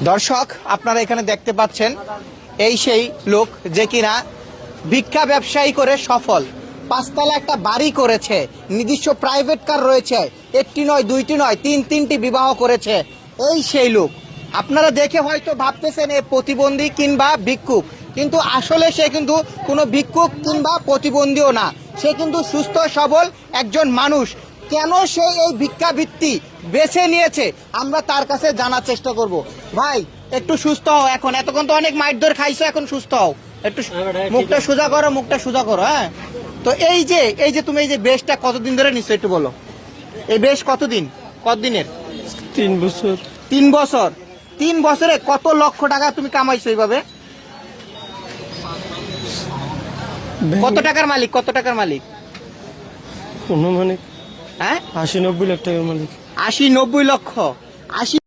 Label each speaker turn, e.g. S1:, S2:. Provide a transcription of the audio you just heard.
S1: দর্শক আপনারা এখানে দেখতে পাচ্ছেন এই সেই লোক যে কিনা ভিক্ষা ব্যবসায়ী করে সফল, পাঁচতলা একটা বাড়ি করেছে, নিজস্ব প্রাইভেট কার রয়েছে, একটি নয় দুইটি নয় তিনটি বিবাহ করেছে। এই সেই লোক। আপনারা দেখে হয়তো ভাবতেছেন এ প্রতিবন্ধী কিংবা ভিক্ষুক, কিন্তু আসলে সে কিন্তু কোনো ভিক্ষুক কিংবা প্রতিবন্ধীও না, সে কিন্তু সুস্থ সবল একজন মানুষ। কেন সে এই ভিক্ষাবৃত্তি বেছে নিয়েছে আমরা তার কাছে জানার চেষ্টা করব। ভাই একটু সুস্থ হও, এখন এতক্ষণ তো অনেক মাইর খাইছো, এখন সুস্থ হও, একটু মুখটা সোজা করো, মুখটা সোজা করো। হ্যাঁ, তো এই যে তুমি এই যে বেশটা কতদিন ধরে নিচ্ছ একটু বলো। এই বেশ কতদিনের?
S2: 3 বছর।
S1: 3 বছর। 3 বছরে কত লক্ষ টাকা তুমি কামাইছো এইভাবে? কত টাকার মালিক?
S2: অনুমানিক
S1: হ্যাঁ
S2: 80-90 লাখ টাকার মালিক।
S1: 80-90 লক্ষ। 80